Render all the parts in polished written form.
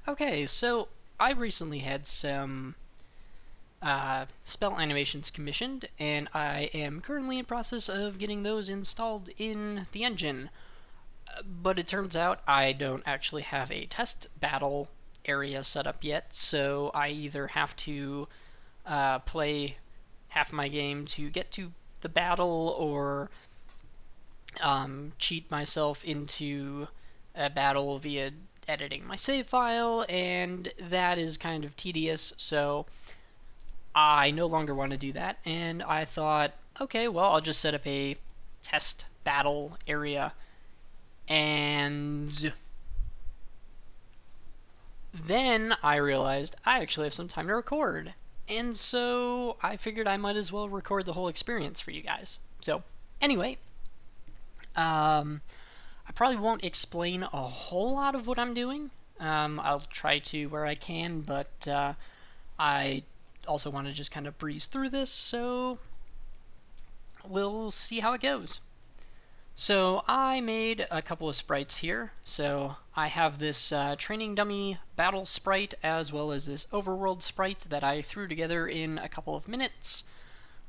Okay, so I recently had some spell animations commissioned, and I am currently in process of getting those installed in the engine. But it turns out I don't actually have a test battle area set up yet, so I either have to play half my game to get to the battle, or cheat myself into a battle via editing my save file, and that is kind of tedious, so I no longer want to do that, and I thought, okay, well, I'll just set up a test battle area, and then I realized I actually have some time to record, and so I figured I might as well record the whole experience for you guys. So, anyway, I probably won't explain a whole lot of what I'm doing. I'll try to where I can, but I also want to just kind of breeze through this, so we'll see how it goes. So I made a couple of sprites here. So I have this training dummy battle sprite as well as this overworld sprite that I threw together in a couple of minutes.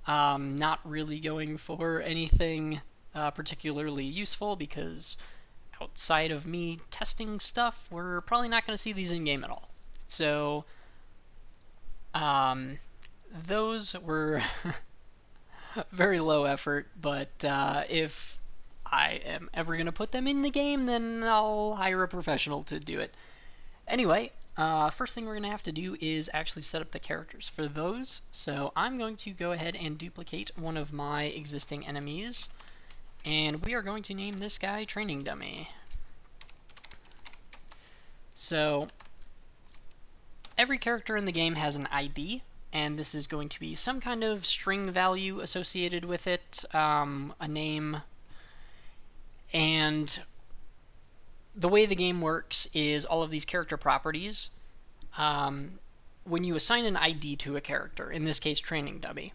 Not really going for anything particularly useful because outside of me testing stuff, we're probably not going to see these in game at all. So those were very low effort, but if I am ever going to put them in the game, then I'll hire a professional to do it. Anyway, first thing we're going to have to do is actually set up the characters for those. So I'm going to go ahead and duplicate one of my existing enemies, and we are going to name this guy Training Dummy. So every character in the game has an ID, and this is going to be some kind of string value associated with it, a name. And the way the game works is all of these character properties, when you assign an ID to a character, in this case Training Dummy,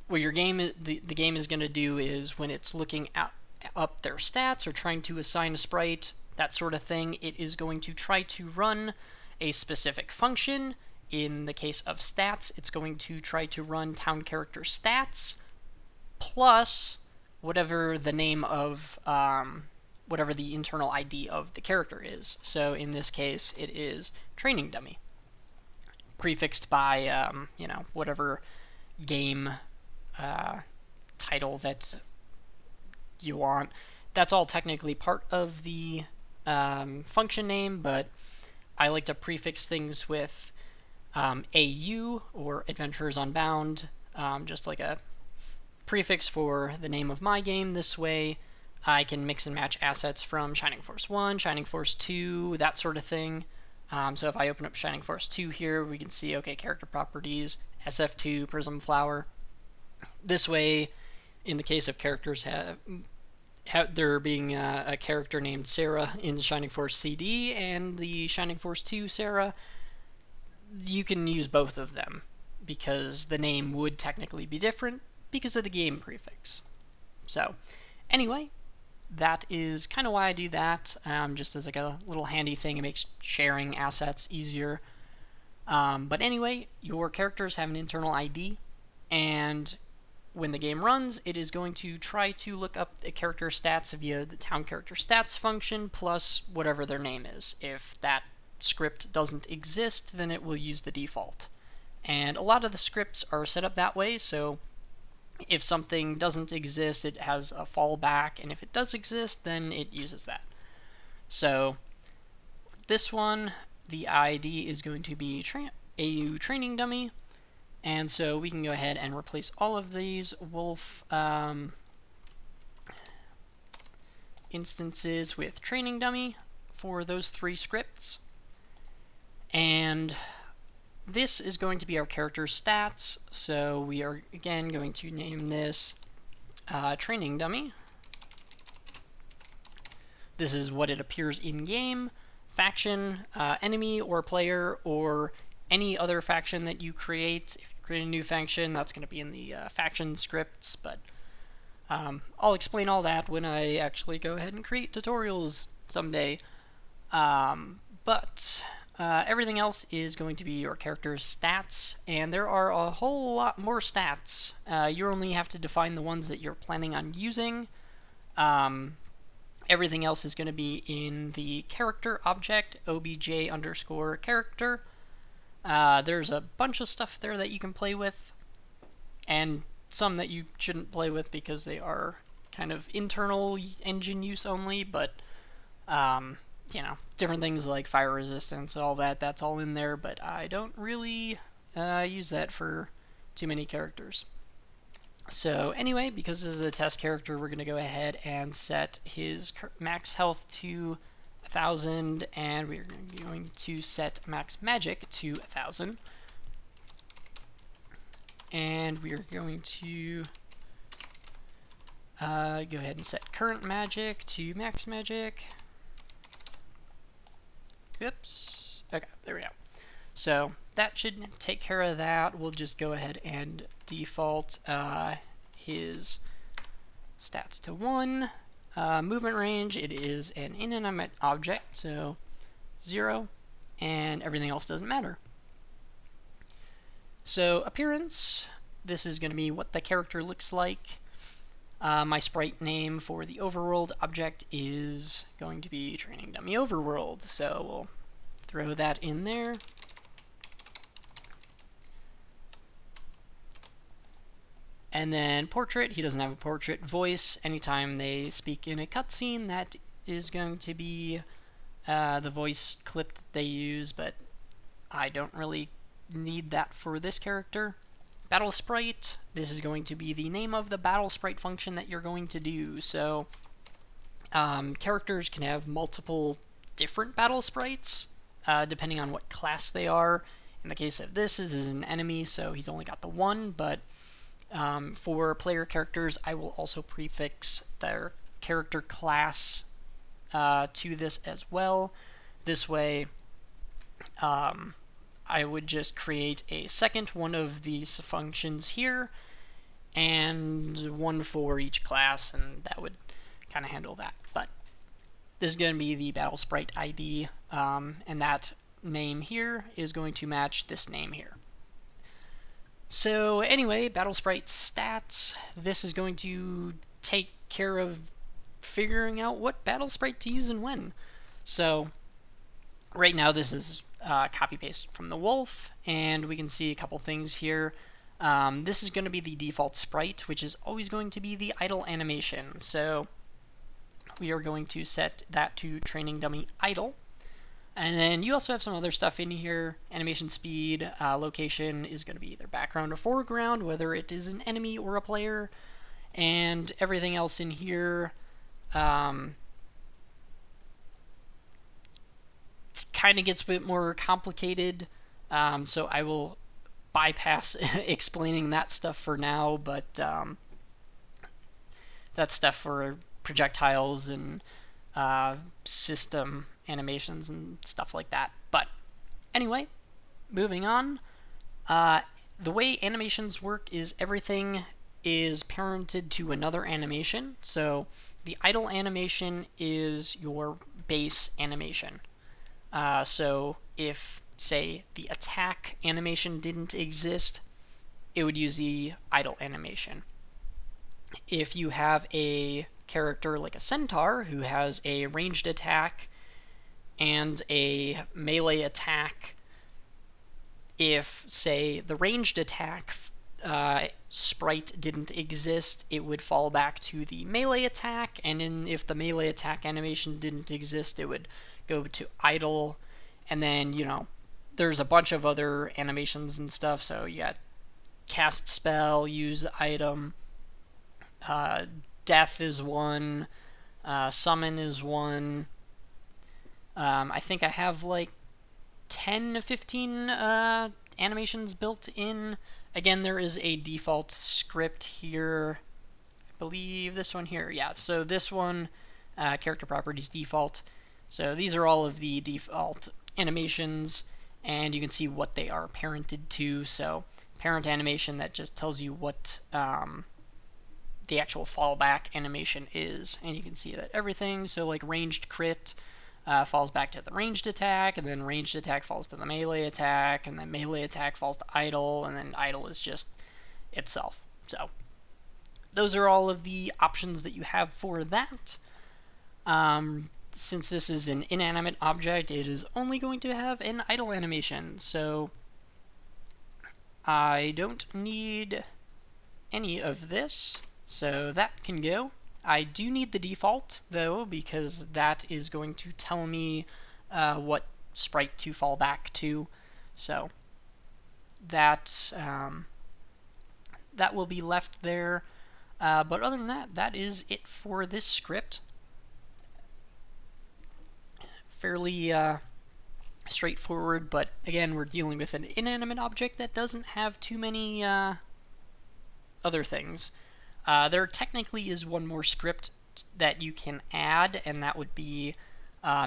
what the game is going to do is when it's looking up their stats or trying to assign a sprite, that sort of thing, it is going to try to run a specific function. In the case of stats, it's going to try to run town character stats plus whatever the name of whatever the internal ID of the character is. So in this case, it is Training Dummy, prefixed by whatever game title that you want. That's all technically part of the function name, but I like to prefix things with AU, or Adventures Unbound, just like a prefix for the name of my game. This way I can mix and match assets from Shining Force 1, Shining Force 2, that sort of thing. So if I open up Shining Force 2 here, we can see, okay, character properties, SF2, Prism Flower. This way, in the case of characters there being a character named Sarah in Shining Force CD and the Shining Force 2 Sarah, you can use both of them because the name would technically be different because of the game prefix. So, anyway, that is kind of why I do that, just as like a little handy thing. It makes sharing assets easier. But anyway, your characters have an internal ID, and when the game runs, it is going to try to look up the character stats via the town character stats function plus whatever their name is. If that script doesn't exist, then it will use the default. And a lot of the scripts are set up that way, so if something doesn't exist, it has a fallback, and if it does exist, then it uses that. So this one, the ID is going to be AU Training Dummy, and so we can go ahead and replace all of these wolf instances with Training Dummy for those three scripts. And this is going to be our character stats, so we are again going to name this Training Dummy. This is what it appears in game. Faction, enemy or player, or any other faction that you create. If you create a new faction, that's going to be in the faction scripts, but I'll explain all that when I actually go ahead and create tutorials someday. But Everything else is going to be your character's stats, and there are a whole lot more stats. You only have to define the ones that you're planning on using. Everything else is going to be in the character object, obj underscore character. There's a bunch of stuff there that you can play with, and some that you shouldn't play with because they are kind of internal engine use only, but different things like fire resistance, all that, that's all in there, but I don't really use that for too many characters. So anyway, because this is a test character, we're going to go ahead and set his max health to 1,000, and we're going to set max magic to 1,000. And we are going to go ahead and set current magic to max magic. Oops. Okay, there we go. So that should take care of that. We'll just go ahead and default his stats to 1. Movement range, it is an inanimate object, so 0, and everything else doesn't matter. So appearance, this is going to be what the character looks like. My sprite name for the overworld object is going to be training dummy overworld, so we'll throw that in there. And then portrait, he doesn't have a portrait. Voice, anytime they speak in a cutscene, that is going to be the voice clip that they use, but I don't really need that for this character. Battle sprite, this is going to be the name of the battle sprite function that you're going to do. So characters can have multiple different battle sprites depending on what class they are. In the case of this is an enemy, so he's only got the one, but for player characters, I will also prefix their character class to this as well. This way, I would just create a second one of these functions here, and one for each class, and that would kind of handle that. But this is going to be the battle sprite ID, and that name here is going to match this name here. So anyway, battle sprite stats, this is going to take care of figuring out what battle sprite to use and when. So right now this is copy paste from the wolf, and we can see a couple things here. This is going to be the default sprite, which is always going to be the idle animation. So we are going to set that to training dummy idle. And then you also have some other stuff in here. Animation speed, location is going to be either background or foreground, whether it is an enemy or a player. And everything else in here, it kind of gets a bit more complicated. So I will bypass explaining that stuff for now, but that's stuff for projectiles and system animations and stuff like that. But anyway, moving on. The way animations work is everything is parented to another animation. So the idle animation is your base animation. So if, say, the attack animation didn't exist, it would use the idle animation. If you have a character like a centaur who has a ranged attack and a melee attack, if, say, the ranged attack sprite didn't exist, it would fall back to the melee attack, and if the melee attack animation didn't exist, it would go to idle. And then, there's a bunch of other animations and stuff, so you got cast spell, use item, death is one, summon is one. I think I have like 10 to 15 animations built in. Again, there is a default script here. I believe this one here. Yeah, so this one, character properties default. So these are all of the default animations, and you can see what they are parented to. So parent animation, that just tells you what the actual fallback animation is, and you can see that everything, so like ranged crit, falls back to the ranged attack, and then ranged attack falls to the melee attack, and then melee attack falls to idle, and then idle is just itself. So those are all of the options that you have for that. Since this is an inanimate object, it is only going to have an idle animation, so I don't need any of this, so that can go. I do need the default, though, because that is going to tell me what sprite to fall back to, so that that will be left there. But other than that, that is it for this script. Fairly straightforward, but again, we're dealing with an inanimate object that doesn't have too many other things. There technically is one more script that you can add, and that would be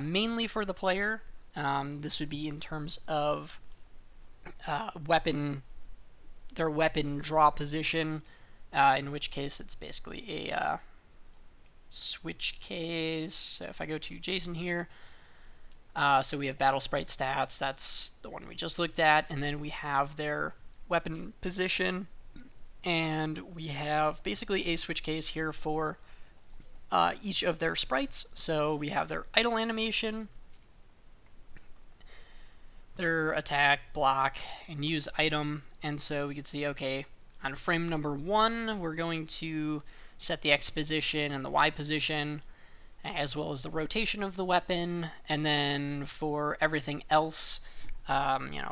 mainly for the player. This would be in terms of their weapon draw position, in which case it's basically a switch case. So if I go to JSON here, so we have battle sprite stats, that's the one we just looked at, and then we have their weapon position, and we have basically a switch case here for each of their sprites. So we have their idle animation, their attack, block, and use item, and so we can see, okay, on frame number 1, we're going to set the X position and the Y position, as well as the rotation of the weapon, and then for everything else,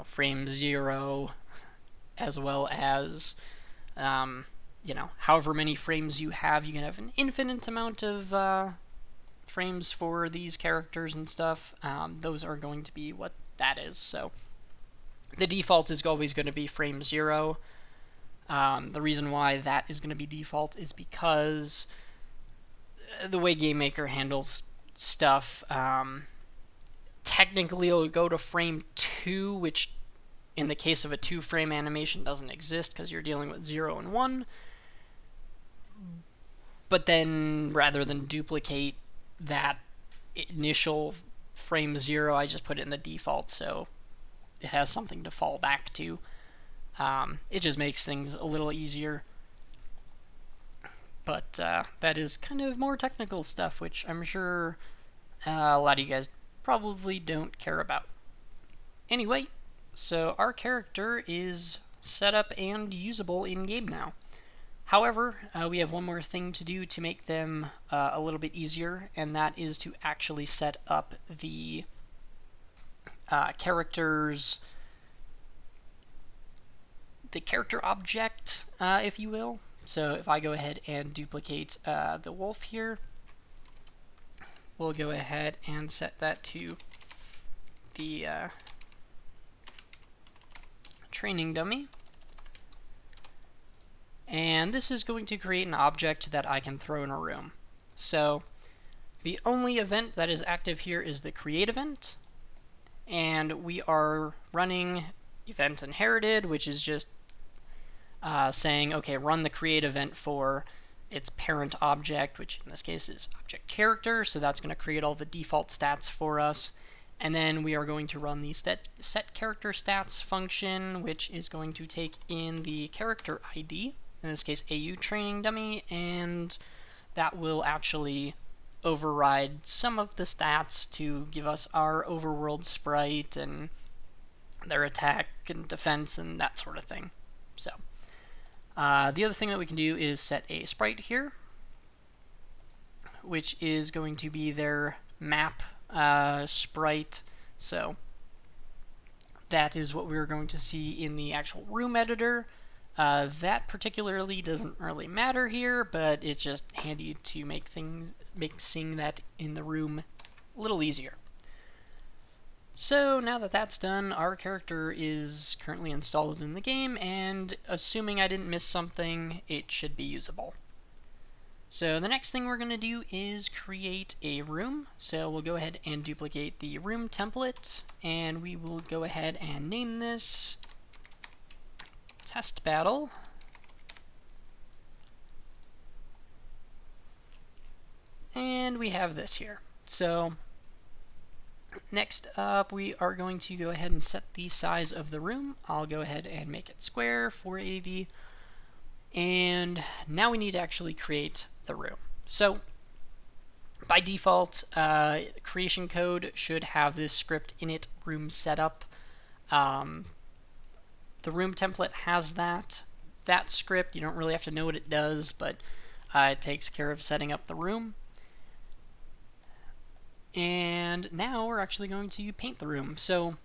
frame 0, as well as, however many frames you have. You can have an infinite amount of frames for these characters and stuff. Those are going to be what that is. So the default is always going to be frame 0. The reason why that is going to be default is because the way GameMaker handles stuff, technically it'll go to frame 2, which in the case of a 2-frame animation doesn't exist because you're dealing with 0 and 1. But then rather than duplicate that initial frame 0, I just put it in the default so it has something to fall back to. It just makes things a little easier. But that is kind of more technical stuff, which I'm sure a lot of you guys probably don't care about. Anyway, so our character is set up and usable in-game now. However, we have one more thing to do to make them a little bit easier, and that is to actually set up the character object, if you will. So if I go ahead and duplicate the wolf here, we'll go ahead and set that to the training dummy. And this is going to create an object that I can throw in a room. So the only event that is active here is the create event, and we are running event inherited, which is just saying, okay, run the create event for its parent object, which in this case is object character, so that's going to create all the default stats for us. And then we are going to run the set character stats function, which is going to take in the character ID, in this case AU training dummy, and that will actually override some of the stats to give us our overworld sprite and their attack and defense and that sort of thing. So the other thing that we can do is set a sprite here, which is going to be their map sprite. So that is what we're going to see in the actual room editor. That particularly doesn't really matter here, but it's just handy to make seeing that in the room a little easier. So now that that's done, our character is currently installed in the game, and assuming I didn't miss something, it should be usable. So the next thing we're going to do is create a room. So we'll go ahead and duplicate the room template, and we will go ahead and name this Test Battle. And we have this here. So Next up, we are going to go ahead and set the size of the room. I'll go ahead and make it square, 480. And now we need to actually create the room. So by default, creation code should have this script init room setup. The room template has that script. You don't really have to know what it does, but it takes care of setting up the room. And now we're actually going to paint the room. So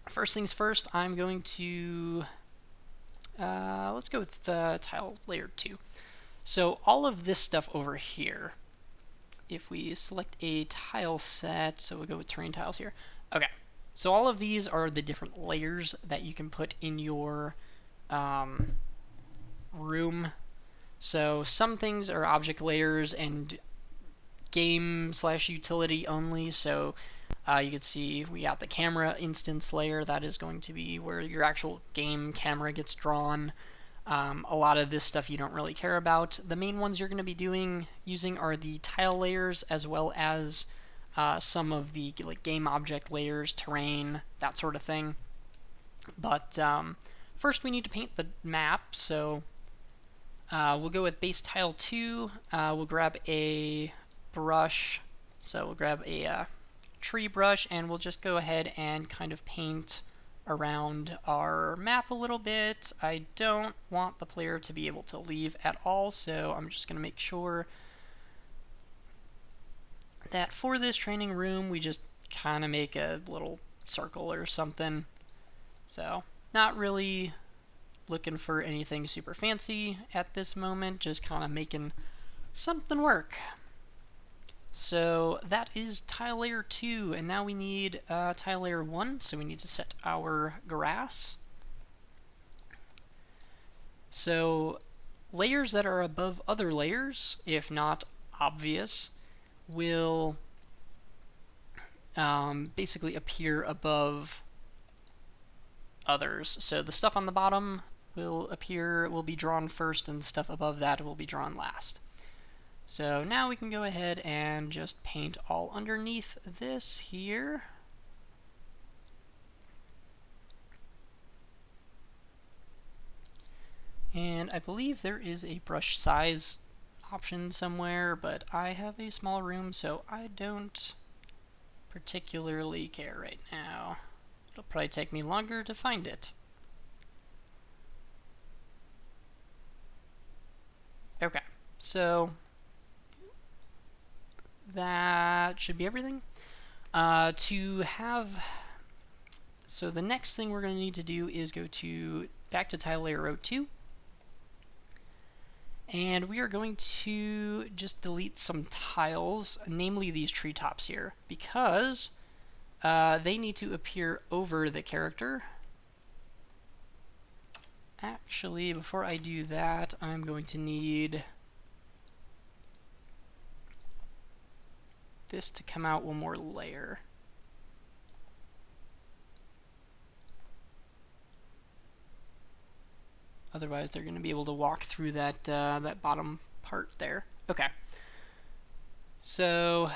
first things first, I'm going to let's go with tile layer 2. So all of this stuff over here, if we select a tile set, so we'll go with terrain tiles here. Okay, so all of these are the different layers that you can put in your room. So some things are object layers and game/utility only. So you can see we got the camera instance layer. That is going to be where your actual game camera gets drawn. A lot of this stuff you don't really care about. The main ones you're going to be using are the tile layers, as well as some of the game object layers, terrain, that sort of thing. But first we need to paint the map. So we'll go with base tile 2. We'll grab a brush. So we'll grab a tree brush, and we'll just go ahead and kind of paint around our map a little bit. I don't want the player to be able to leave at all, so I'm just going to make sure that for this training room we just kind of make a little circle or something. So not really looking for anything super fancy at this moment, just kind of making something work. So that is tile layer 2, and now we need tile layer 1, so we need to set our grass. So layers that are above other layers, if not obvious, will basically appear above others. So the stuff on the bottom will be drawn first, and the stuff above that will be drawn last. So now we can go ahead and just paint all underneath this here. And I believe there is a brush size option somewhere, but I have a small room, so I don't particularly care right now. It'll probably take me longer to find it. Okay, so that should be everything. So the next thing we're going to need to do is go back to tile layer 2, and we are going to just delete some tiles, namely these treetops here, because they need to appear over the character. Actually, before I do that, I'm going to need this to come out one more layer. Otherwise, they're going to be able to walk through that that bottom part there. Okay. So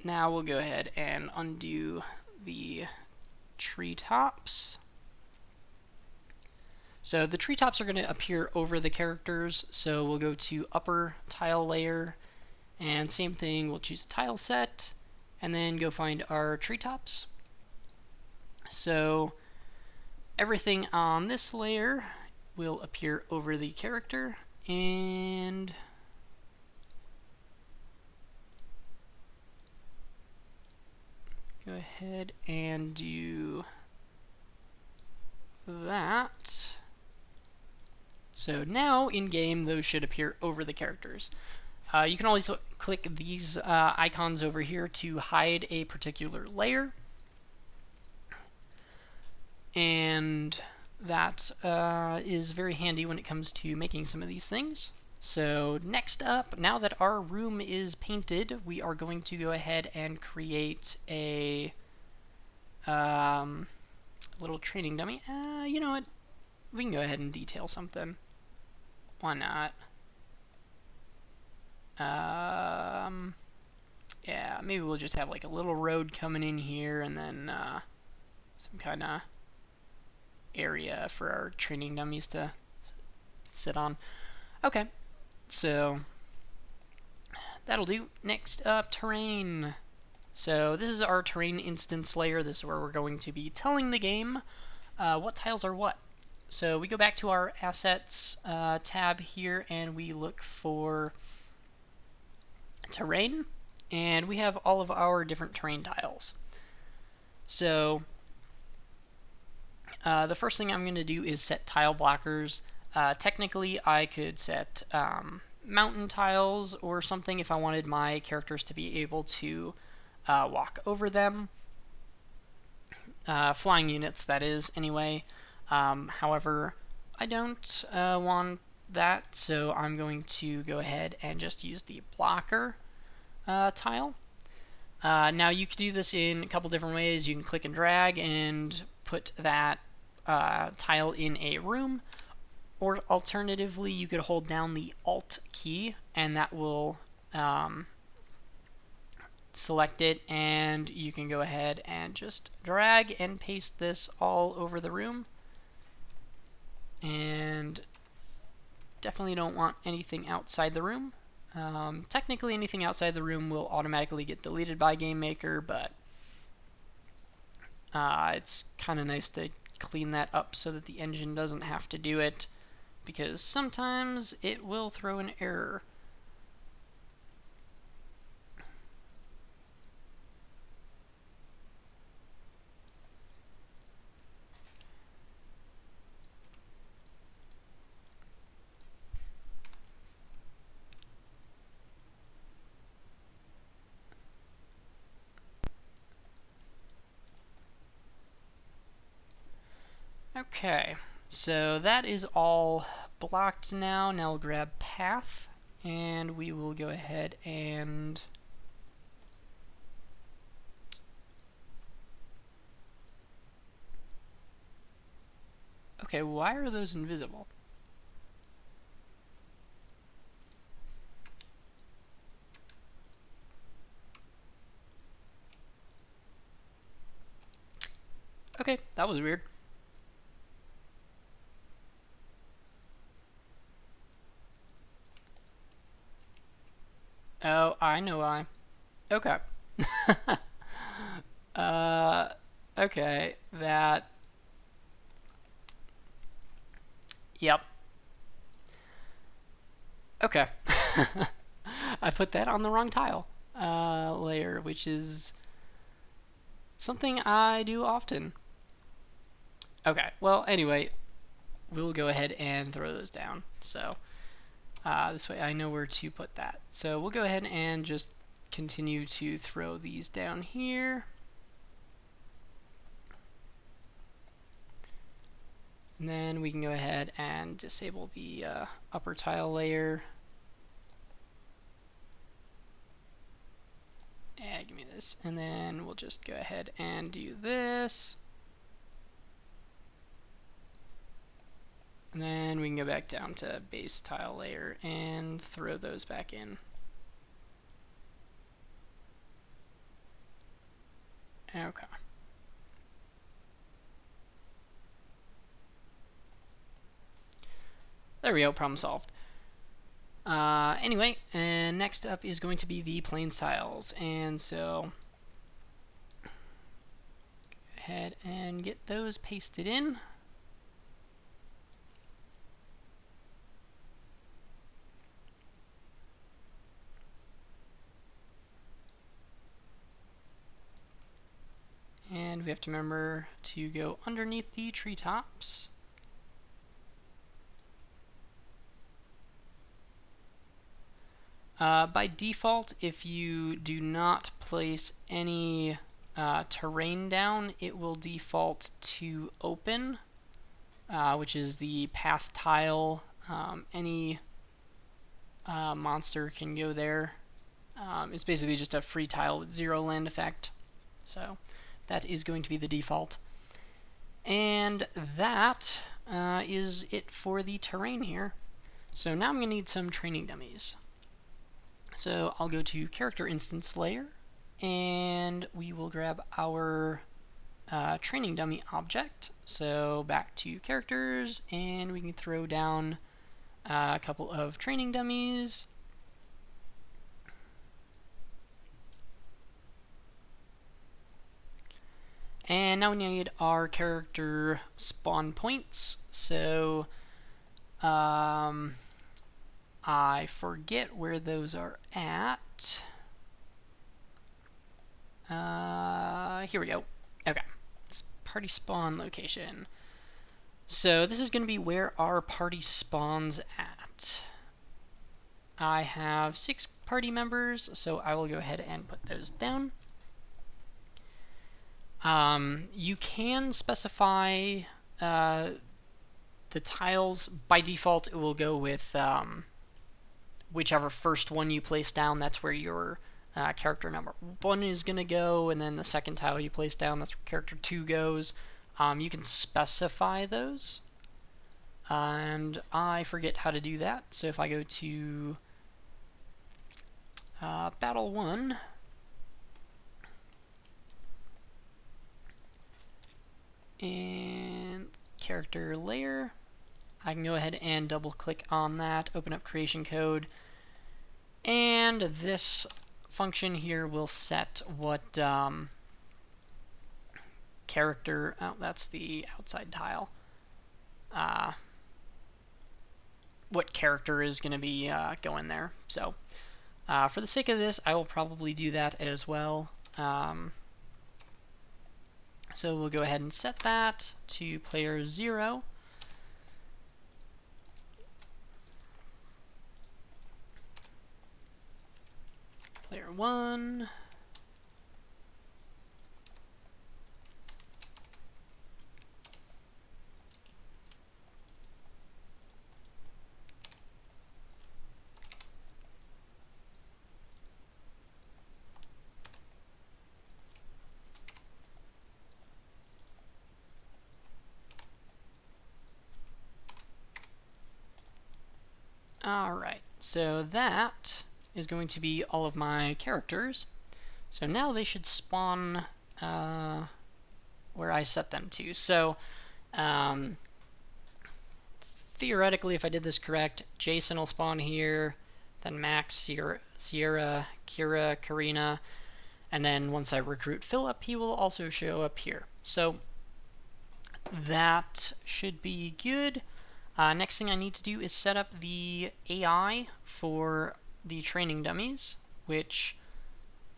now we'll go ahead and undo the treetops. So the treetops are going to appear over the characters. So we'll go to upper tile layer, and same thing, we'll choose a tile set, and then go find our treetops. So everything on this layer will appear over the character, and go ahead and do that. So now in game those should appear over the characters. You can always click these icons over here to hide a particular layer, and that is very handy when it comes to making some of these things. So next up, now that our room is painted, we are going to go ahead and create a little training dummy. You know what? We can go ahead and detail something. Why not? Yeah, maybe we'll just have like a little road coming in here and then some kind of area for our training dummies to sit on. Okay, so that'll do. Next up, terrain. So this is our terrain instance layer. This is where we're going to be telling the game what tiles are what. So we go back to our assets tab here and we look for terrain, and we have all of our different terrain tiles. So the first thing I'm going to do is set tile blockers. Technically, I could set mountain tiles or something if I wanted my characters to be able to walk over them. Flying units, that is, anyway. However, I don't want that, so I'm going to go ahead and just use the blocker tile. Now you can do this in a couple different ways. You can click and drag and put that tile in a room, or alternatively you could hold down the Alt key and that will select it, and you can go ahead and just drag and paste this all over the room. And definitely don't want anything outside the room. Technically anything outside the room will automatically get deleted by GameMaker, but it's kind of nice to clean that up so that the engine doesn't have to do it, because sometimes it will throw an error. Okay, so that is all blocked now. Now we'll grab path, and we will go ahead and okay, why are those invisible? Okay, that was weird. Oh, I know why. Okay. Okay, that... Yep. Okay. I put that on the wrong tile layer, which is something I do often. Okay, well, anyway, we'll go ahead and throw those down. So this way I know where to put that. So we'll go ahead and just continue to throw these down here. And then we can go ahead and disable the upper tile layer. Yeah, give me this. And then we'll just go ahead and do this. And then we can go back down to base tile layer and throw those back in. Okay. There we go, problem solved. Anyway, and next up is going to be the plains tiles. And so, go ahead and get those pasted in. And we have to remember to go underneath the treetops. By default, if you do not place any terrain down, it will default to open, which is the path tile. Any monster can go there. It's basically just a free tile with zero land effect. So that is going to be the default. And that is it for the terrain here. So now I'm going to need some training dummies. So I'll go to Character Instance Layer, And we will grab our training dummy object. So back to characters, and we can throw down a couple of training dummies. And now we need our character spawn points. So I forget where those are at. Here we go. Okay. It's party spawn location. So this is going to be where our party spawns at. I have 6 party members, so I will go ahead and put those down. You can specify the tiles. By default, it will go with whichever first one you place down. That's where your character number 1 is going to go, and then the second tile you place down, that's where character 2 goes. You can specify those, and I forget how to do that. So if I go to Battle 1, and character layer, I can go ahead and double click on that, open up creation code, and this function here will set what character, oh, that's the outside tile, what character is going to be going there. So for the sake of this, I will probably do that as well. So we'll go ahead and set that to player 0. Player 1. Alright, so that is going to be all of my characters. So now they should spawn where I set them to. So theoretically, if I did this correct, Jason will spawn here, then Max, Sierra, Kira, Karina, and then once I recruit Philip, he will also show up here. So that should be good. Next thing I need to do is set up the AI for the training dummies, which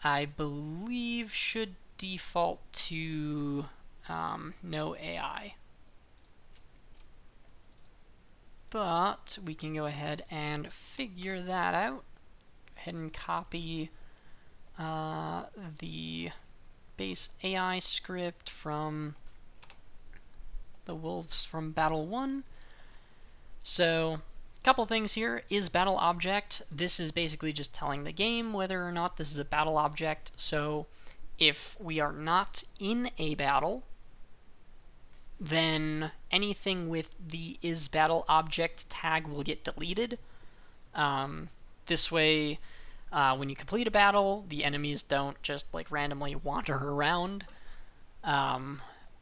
I believe should default to no AI. But we can go ahead and figure that out. Go ahead and copy the base AI script from the wolves from Battle 1. So, a couple things here. Is battle object. This is basically just telling the game whether or not this is a battle object. So, if we are not in a battle, then anything with the is battle object tag will get deleted. This way, when you complete a battle, the enemies don't just like randomly wander around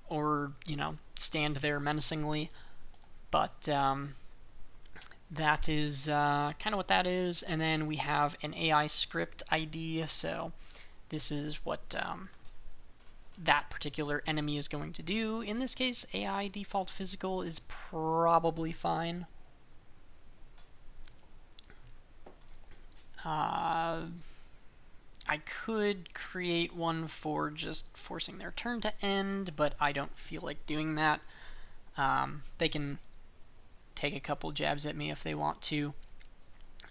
or, you know, stand there menacingly. But that is kind of what that is. And then we have an AI script ID. So this is what that particular enemy is going to do. In this case, AI default physical is probably fine. I could create one for just forcing their turn to end, but I don't feel like doing that. They can take a couple jabs at me if they want to.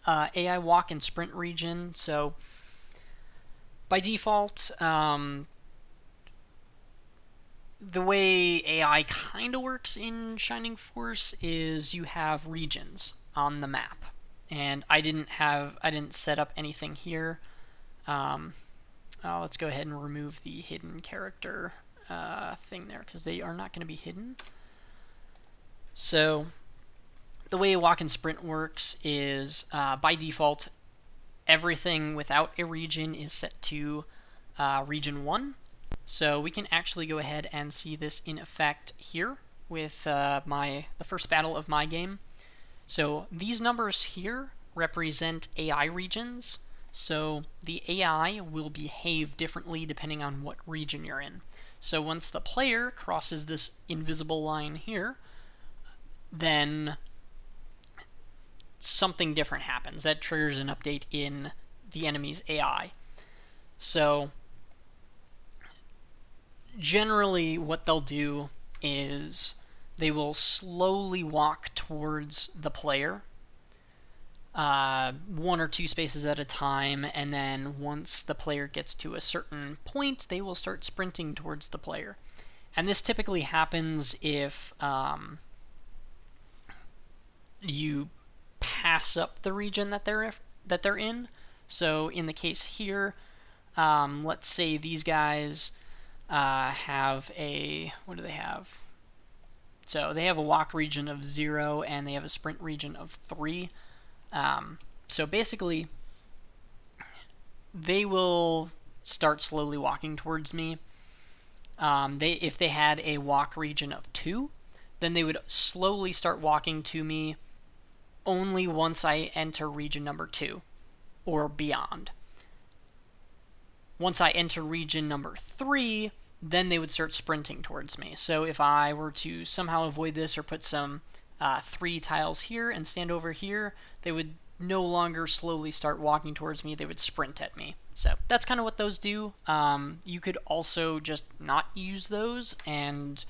AI walk and sprint region. So by default, the way AI kind of works in Shining Force is you have regions on the map, and I didn't set up anything here. Let's go ahead and remove the hidden character thing there because they are not going to be hidden. So the way walk and sprint works is by default everything without a region is set to region 1. So we can actually go ahead and see this in effect here with the first battle of my game. So these numbers here represent AI regions. So the AI will behave differently depending on what region you're in. So once the player crosses this invisible line here, then something different happens. That triggers an update in the enemy's AI. So generally what they'll do is they will slowly walk towards the player, 1 or 2 spaces at a time, and then once the player gets to a certain point, they will start sprinting towards the player. And this typically happens if you pass up the region that they're in. So in the case here, let's say these guys have a, what do they have? So they have a walk region of 0 and they have a sprint region of 3. So basically, they will start slowly walking towards me. If they had a walk region of 2, then they would slowly start walking to me only once I enter region number 2 or beyond. Once I enter region number 3, then they would start sprinting towards me. So if I were to somehow avoid this or put some 3 tiles here and stand over here, they would no longer slowly start walking towards me, they would sprint at me. So that's kind of what those do. You could also just not use those and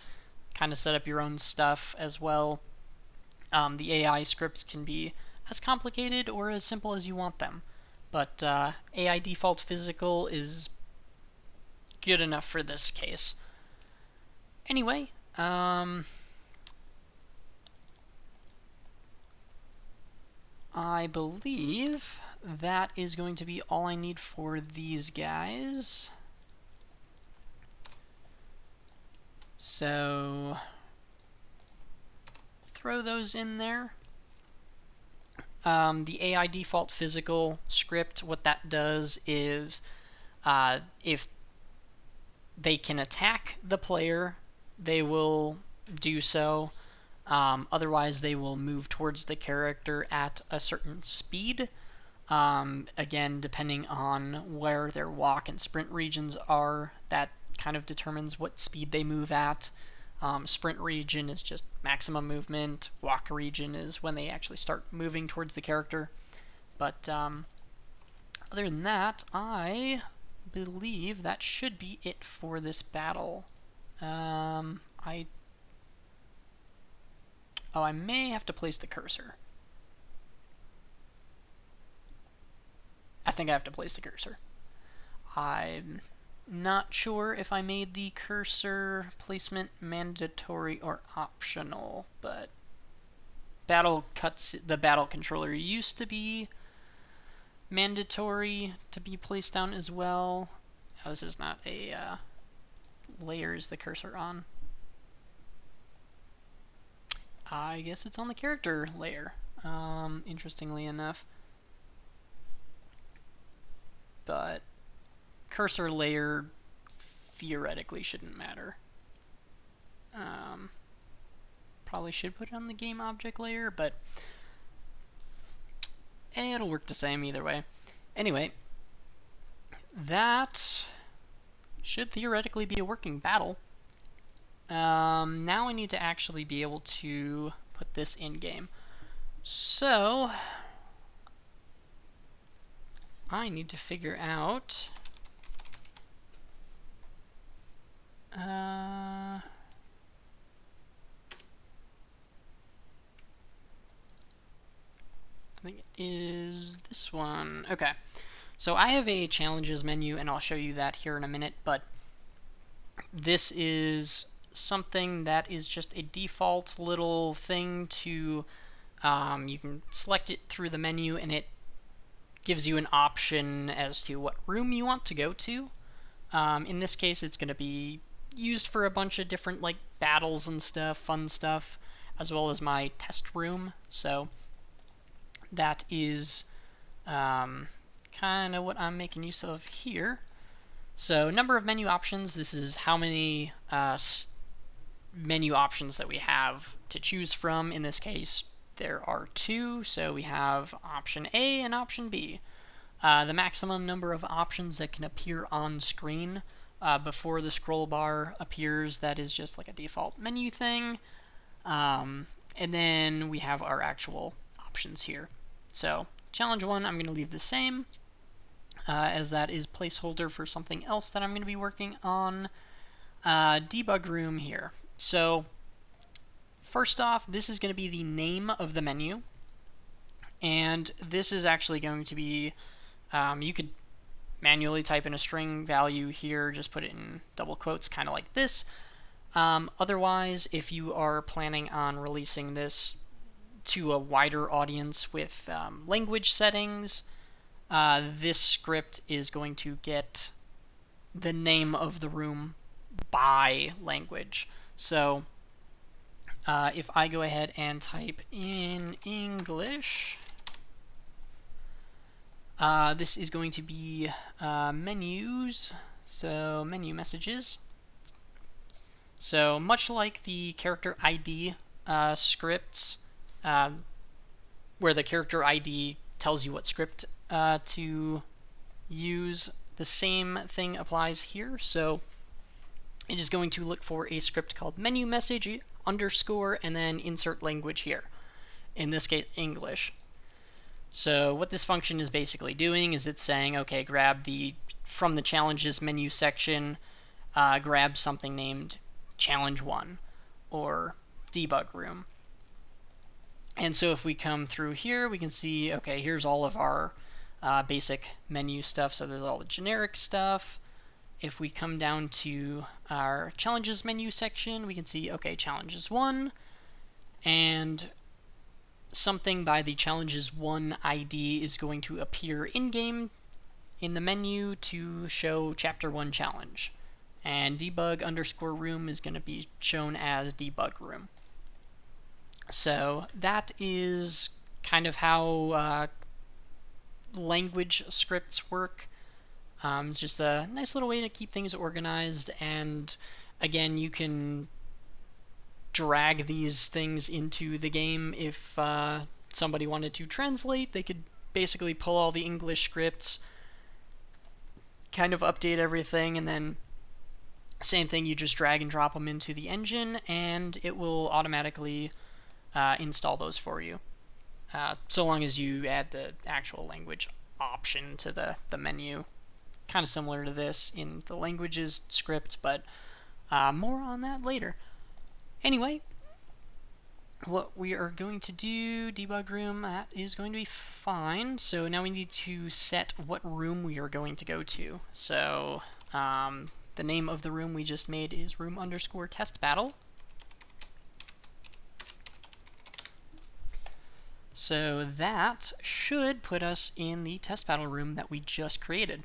kind of set up your own stuff as well. The AI scripts can be as complicated or as simple as you want them. But AI default physical is good enough for this case. Anyway, I believe that is going to be all I need for these guys. So throw those in there. The AI default physical script, what that does is if they can attack the player, they will do so. Otherwise, they will move towards the character at a certain speed. Again, depending on where their walk and sprint regions are, that kind of determines what speed they move at. Sprint region is just maximum movement. Walk region is when they actually start moving towards the character. But other than that, I believe that should be it for this battle. I may have to place the cursor. I think I have to place the cursor. I'm not sure if I made the cursor placement mandatory or optional, but the battle controller used to be mandatory to be placed down as well. Oh, this is not a layer. Is the cursor on? I guess it's on the character layer, interestingly enough. But cursor layer theoretically shouldn't matter. Probably should put it on the game object layer, but it'll work the same either way. Anyway, that should theoretically be a working battle. Now I need to actually be able to put this in game. So I need to figure out I think it is this one. Okay, so I have a challenges menu, and I'll show you that here in a minute, but this is something that is just a default little thing to, you can select it through the menu, and it gives you an option as to what room you want to go to. In this case, it's going to be used for a bunch of different like battles and stuff, fun stuff, as well as my test room. So that is kind of what I'm making use of here. So number of menu options, this is how many menu options that we have to choose from. In this case, there are 2, so we have option A and option B. The maximum number of options that can appear on screen before the scroll bar appears, that is just like a default menu thing. And then we have our actual options here. So challenge 1, I'm going to leave the same, as that is placeholder for something else that I'm going to be working on. Debug room here. So first off, this is going to be the name of the menu, and this is actually going to be, you could manually type in a string value here, just put it in double quotes, kind of like this. Otherwise, if you are planning on releasing this to a wider audience with language settings, this script is going to get the name of the room by language. So if I go ahead and type in English, this is going to be menus, so menu messages. So much like the character ID scripts, where the character ID tells you what script to use, the same thing applies here. So it is going to look for a script called menu message underscore and then insert language here. In this case, English. So what this function is basically doing is it's saying, okay, grab from the challenges menu section, grab something named challenge 1 or debug room. And so if we come through here, we can see, okay, here's all of our basic menu stuff. So there's all the generic stuff. If we come down to our challenges menu section, we can see, okay, challenges 1, and something by the challenges 1 ID is going to appear in-game in the menu to show chapter 1 challenge. And debug underscore room is going to be shown as debug room. So that is kind of how language scripts work. It's just a nice little way to keep things organized, and again, you can drag these things into the game. If somebody wanted to translate, they could basically pull all the English scripts, kind of update everything, and then same thing, you just drag and drop them into the engine, and it will automatically install those for you, so long as you add the actual language option to the menu. Kind of similar to this in the languages script, but more on that later. Anyway, what we are going to do, debug room, that is going to be fine. So now we need to set what room we are going to go to. So the name of the room we just made is room underscore test battle. So that should put us in the test battle room that we just created.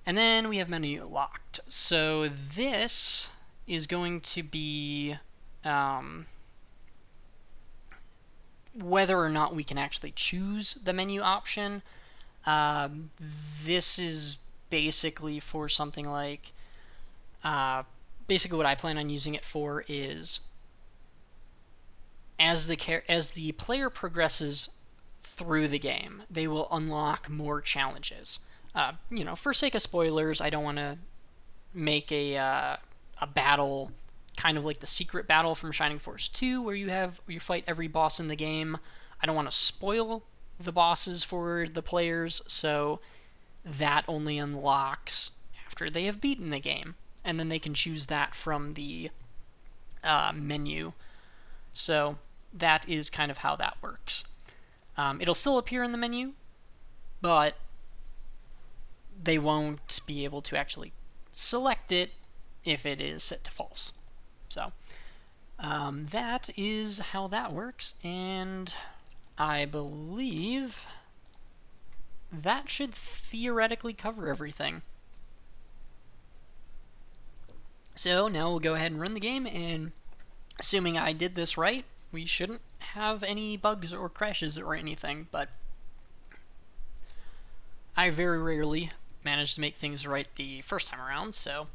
And then we have menu locked. So this is going to be whether or not we can actually choose the menu option. This is basically for something like, basically what I plan on using it for is as the player progresses through the game, they will unlock more challenges. For sake of spoilers, I don't want to make a battle kind of like the secret battle from Shining Force 2, where you fight every boss in the game. I don't want to spoil the bosses for the players, so that only unlocks after they have beaten the game, and then they can choose that from the menu. So that is kind of how that works. It'll still appear in the menu, but they won't be able to actually select it if it is set to false. So that is how that works, and I believe that should theoretically cover everything. So now we'll go ahead and run the game, and assuming I did this right, we shouldn't have any bugs or crashes or anything, but I very rarely managed to make things right the first time around, so.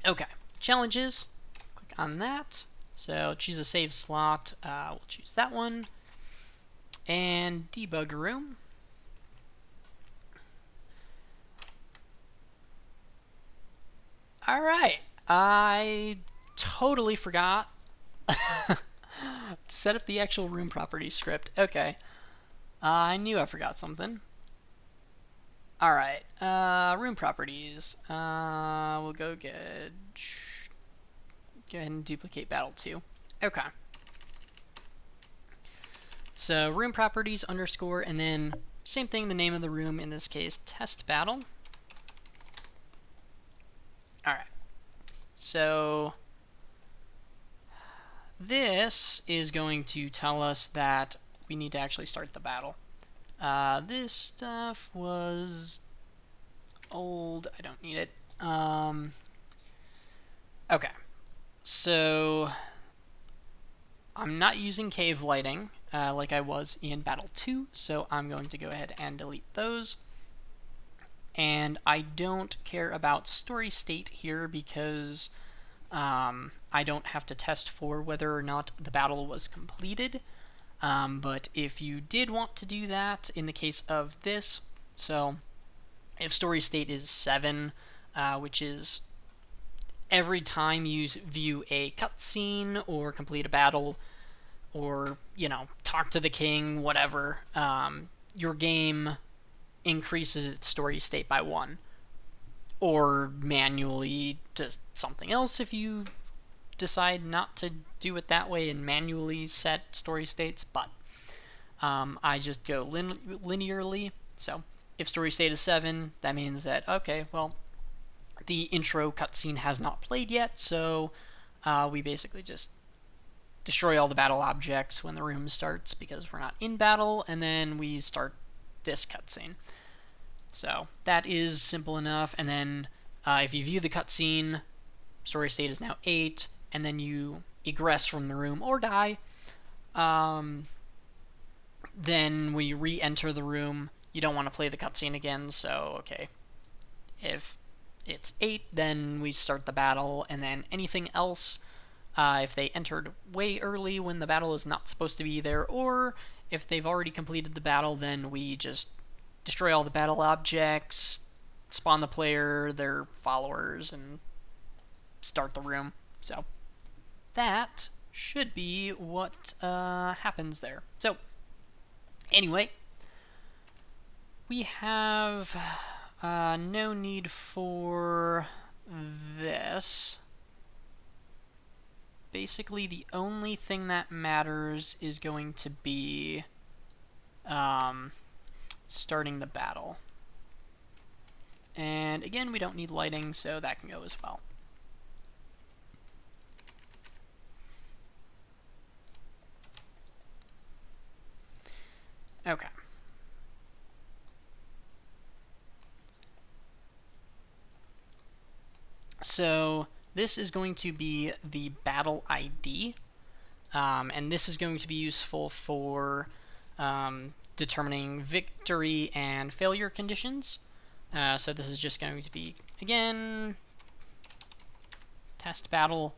Okay, challenges, click on that. So choose a save slot, we'll choose that one. And debug room. Alright, I totally forgot to set up the actual room property script. Okay, I knew I forgot something. Alright, room properties. We'll go ahead and duplicate battle 2. Okay. So room properties underscore, and then same thing, the name of the room, in this case, test battle. Alright. So this is going to tell us that we need to actually start the battle. This stuff was old. I don't need it. Okay. So I'm not using cave lighting like I was in Battle 2, so I'm going to go ahead and delete those. And I don't care about story state here because I don't have to test for whether or not the battle was completed. But if you did want to do that in the case of this, so if story state is 7, which is every time you view a cutscene or complete a battle or, you know, talk to the king, whatever, your game increases its story state by 1. Or manually does something else if you decide not to do it that way and manually set story states, but I just go linearly. So if story state is 7, that means that, okay, well, the intro cutscene has not played yet, so we basically just destroy all the battle objects when the room starts because we're not in battle, and then we start this cutscene. So that is simple enough, and then if you view the cutscene, story state is now 8, and then you egress from the room or die, then when you re-enter the room, you don't want to play the cutscene again, so okay. If it's 8, then we start the battle, and then anything else, if they entered way early when the battle is not supposed to be there, or if they've already completed the battle, then we just destroy all the battle objects, spawn the player, their followers, and start the room. So that should be what happens there. So anyway, we have no need for this. Basically, the only thing that matters is going to be starting the battle. And again, we don't need lighting, so that can go as well. Okay. So this is going to be the battle ID, and this is going to be useful for determining victory and failure conditions. So this is just going to be, again, test battle.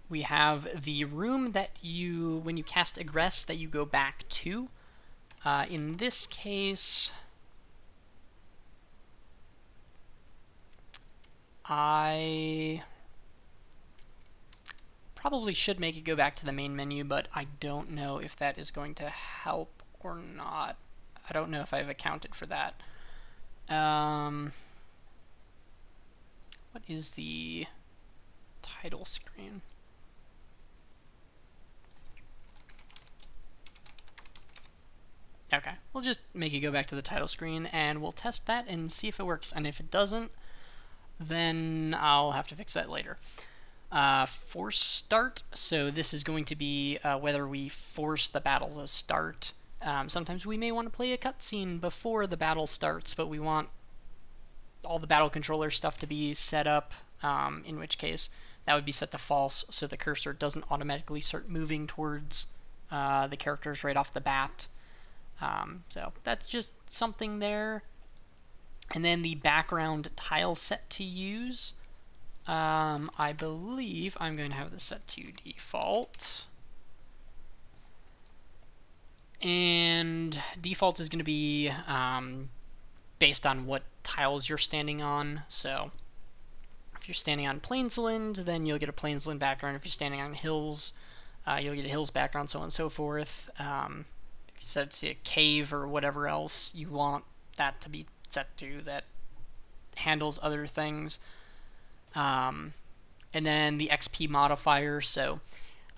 We have the room that you, when you cast egress, that you go back to. In this case, I probably should make it go back to the main menu, but I don't know if that is going to help or not. I don't know if I've accounted for that. What is the title screen? Okay, we'll just make it go back to the title screen, and we'll test that and see if it works. And if it doesn't, then I'll have to fix that later. Force start, so this is going to be whether we force the battle to start. Sometimes we may want to play a cutscene before the battle starts, but we want all the battle controller stuff to be set up, in which case that would be set to false, so the cursor doesn't automatically start moving towards the characters right off the bat. So that's just something there. And then the background tile set to use. I believe I'm going to have this set to default. And default is going to be based on what tiles you're standing on. So if you're standing on Plainsland, then you'll get a Plainsland background. If you're standing on hills, you'll get a hills background, so on and so forth. If you set it to a cave or whatever else you want that to be set to, that handles other things. And then the XP modifier. So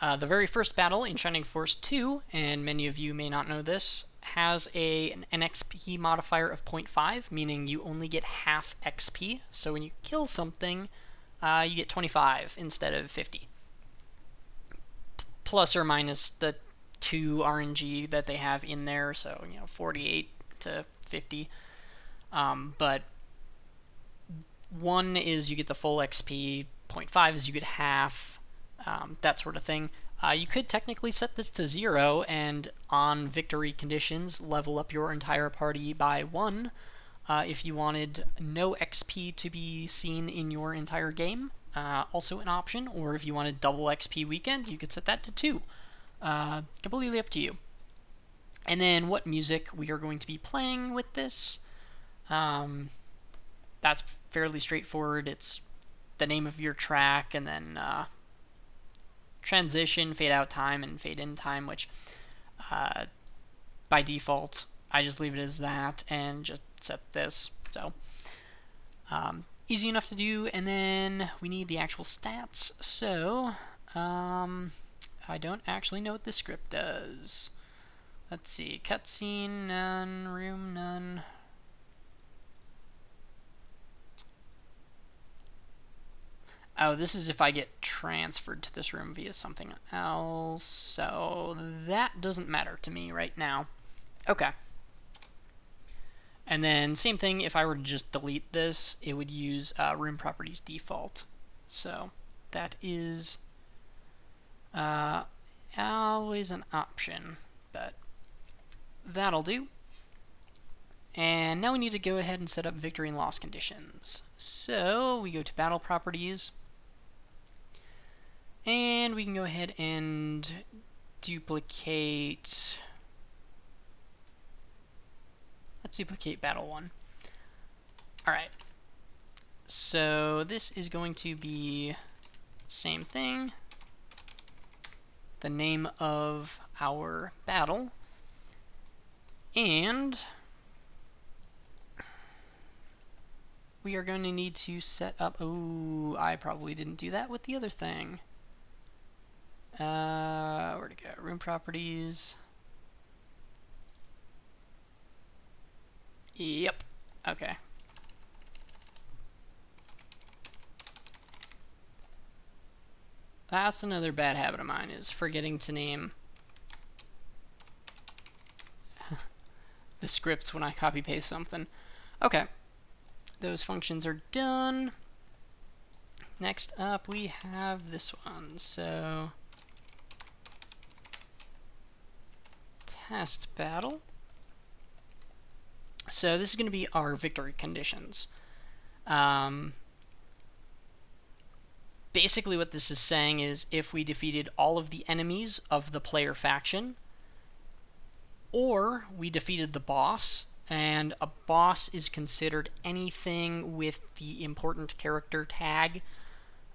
the very first battle in Shining Force 2, and many of you may not know this, has an XP modifier of 0.5, meaning you only get half XP. So when you kill something, you get 25 instead of 50. Plus or minus the 2 RNG that they have in there, so 48 to 50. But 1 is you get the full XP, 0.5 is you get half, that sort of thing. You could technically set this to 0 and on victory conditions level up your entire party by 1 if you wanted no XP to be seen in your entire game. Also an option, or if you wanted double XP weekend, you could set that to 2. Completely up to you. And then what music we are going to be playing with this. That's fairly straightforward. It's the name of your track and then transition, fade out time, and fade in time, which by default I just leave it as that and just set this. So easy enough to do. And then we need the actual stats. So I don't actually know what the script does. Let's see. Cutscene, none. Room, none. Oh, this is if I get transferred to this room via something else. So that doesn't matter to me right now. Okay. And then same thing, if I were to just delete this, it would use room properties default. So that is always an option, but that'll do. And now we need to go ahead and set up victory and loss conditions. So we go to battle properties, and we can go ahead and duplicate. Let's duplicate battle 1. Alright. So this is going to be same thing. The name of our battle. And we are going to need to set up. Oh, I probably didn't do that with the other thing. Where'd it go? Room properties. Yep. Okay. That's another bad habit of mine, is forgetting to name the scripts when I copy paste something. Okay. Those functions are done. Next up we have this one. So test battle. So this is going to be our victory conditions. Basically what this is saying is if we defeated all of the enemies of the player faction, or we defeated the boss, and a boss is considered anything with the important character tag.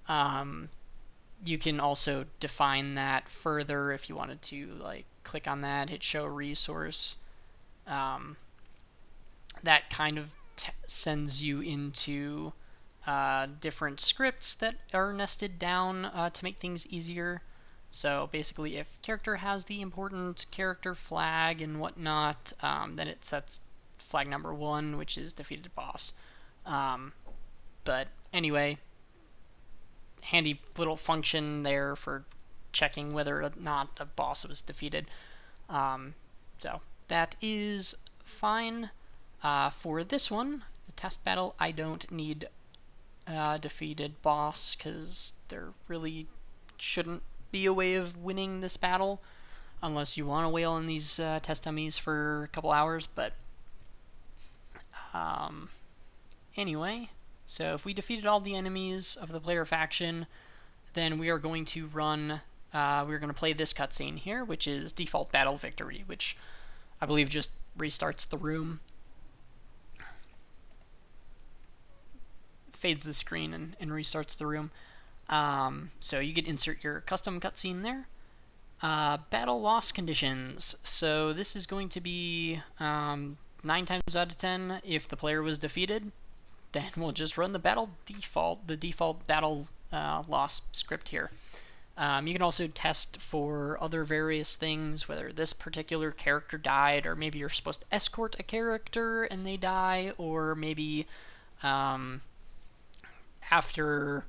You can also define that further if you wanted to, like, click on that, hit show resource. That kind of sends you into different scripts that are nested down to make things easier. So basically, if character has the important character flag and whatnot, then it sets flag number 1, which is defeated boss. But anyway, handy little function there for checking whether or not a boss was defeated. So that is fine. For this one, the test battle, I don't need defeated boss because there really shouldn't be a way of winning this battle. unless you want to whale in these test dummies for a couple hours. But anyway, so if we defeated all the enemies of the player faction, then we are going to run. We're going to play this cutscene here, which is default battle victory, which I believe just restarts the room, fades the screen, and restarts the room. So you could insert your custom cutscene there. Battle loss conditions. So this is going to be 9 times out of 10 if the player was defeated, then we'll just run the default battle loss script here. You can also test for other various things, whether this particular character died, or maybe you're supposed to escort a character and they die, or maybe after,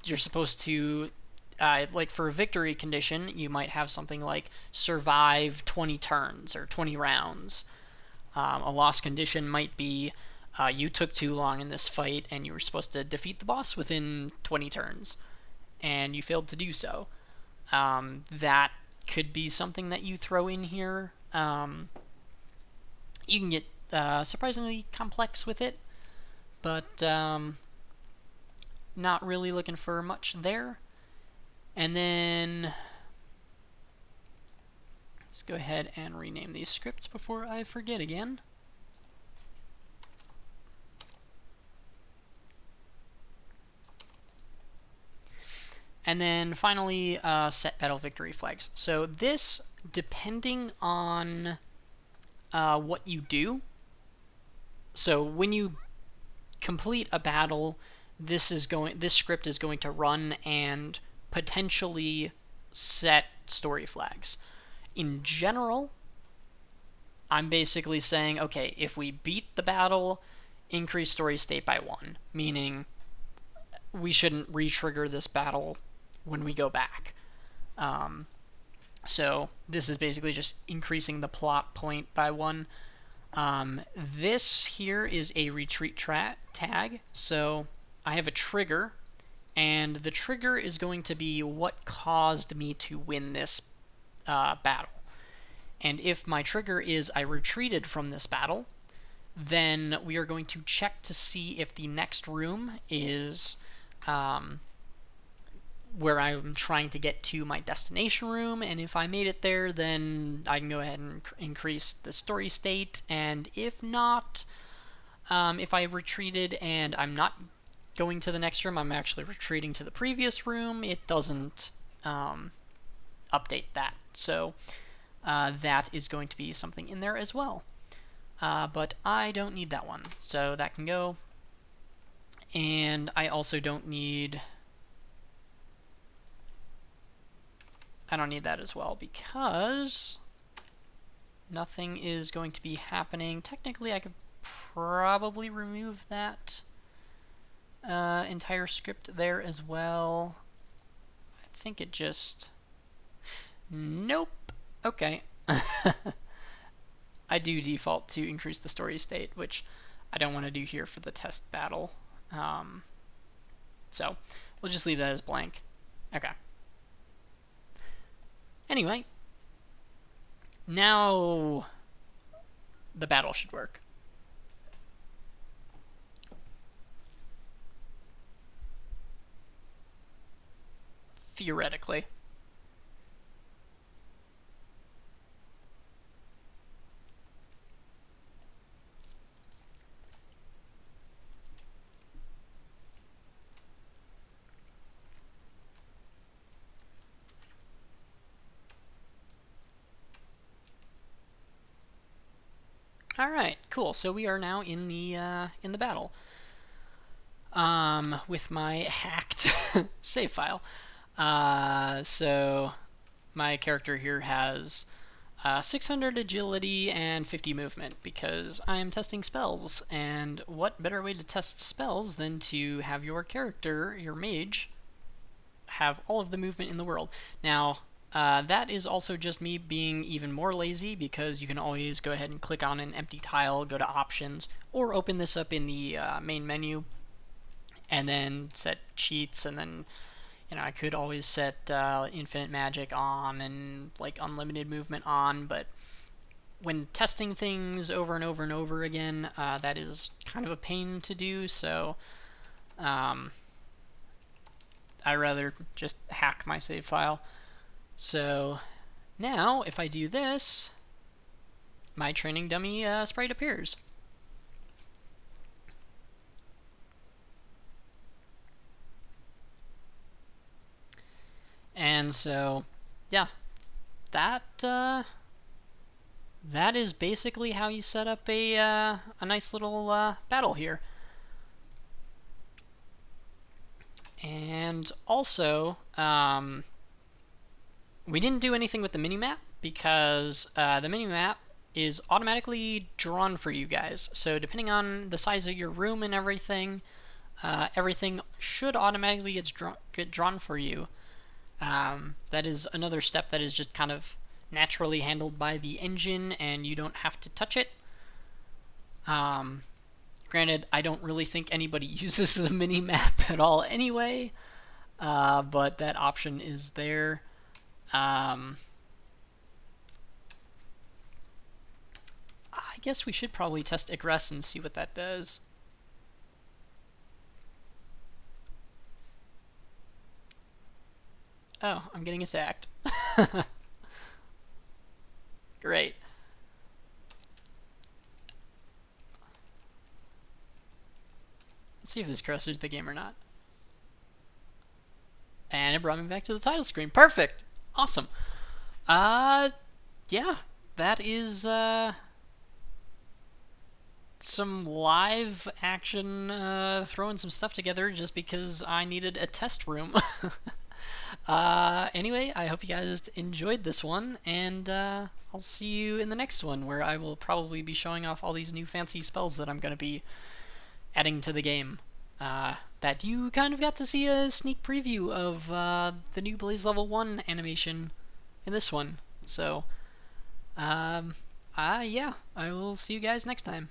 you're supposed to, like for a victory condition, you might have something like survive 20 turns or 20 rounds. A loss condition might be you took too long in this fight and you were supposed to defeat the boss within 20 turns, and you failed to do so. That could be something that you throw in here. You can get surprisingly complex with it, but not really looking for much there. And then let's go ahead and rename these scripts before I forget again. And then finally, set battle victory flags. So this, depending on what you do, so when you complete a battle, this script is going to run and potentially set story flags. In general, I'm basically saying, okay, if we beat the battle, increase story state by 1, meaning we shouldn't re-trigger this battle when we go back. So this is basically just increasing the plot point by 1. This here is a retreat tag. So I have a trigger, and the trigger is going to be what caused me to win this battle. And if my trigger is I retreated from this battle, then we are going to check to see if the next room is where I'm trying to get to my destination room, and if I made it there, then I can go ahead and increase the story state. And if not, if I retreated and I'm not going to the next room, I'm actually retreating to the previous room, it doesn't update that. So that is going to be something in there as well. But I don't need that one, so that can go. And I also don't need that as well, because nothing is going to be happening. Technically, I could probably remove that entire script there as well. I think it just... Nope. Okay. I do default to increase the story state, which I don't want to do here for the test battle. So we'll just leave that as blank. Okay. Anyway, now the battle should work. Theoretically. All right, cool. So we are now in the battle with my hacked save file. So my character here has 600 agility and 50 movement because I am testing spells. And what better way to test spells than to have your character, your mage, have all of the movement in the world. Now, that is also just me being even more lazy, because you can always go ahead and click on an empty tile, go to options, or open this up in the main menu, and then set cheats, and then I could always set infinite magic on and like unlimited movement on, but when testing things over and over and over again, that is kind of a pain to do. So I rather just hack my save file. So now, if I do this, my training dummy sprite appears. And so, yeah, that that is basically how you set up a nice little battle here. And also, we didn't do anything with the minimap because the minimap is automatically drawn for you guys. So depending on the size of your room and everything, everything should automatically get drawn for you. That is another step that is just kind of naturally handled by the engine, and you don't have to touch it. Granted, I don't really think anybody uses the mini-map at all anyway, but that option is there. I guess we should probably test Igress and see what that does. Oh, I'm getting attacked. Great. Let's see if this crosses the game or not. And it brought me back to the title screen. Perfect. Awesome. Yeah, that is some live action, throwing some stuff together just because I needed a test room. Anyway, I hope you guys enjoyed this one, and I'll see you in the next one, where I will probably be showing off all these new fancy spells that I'm going to be adding to the game. That you kind of got to see a sneak preview of the new Blaze Level 1 animation in this one. So, yeah, I will see you guys next time.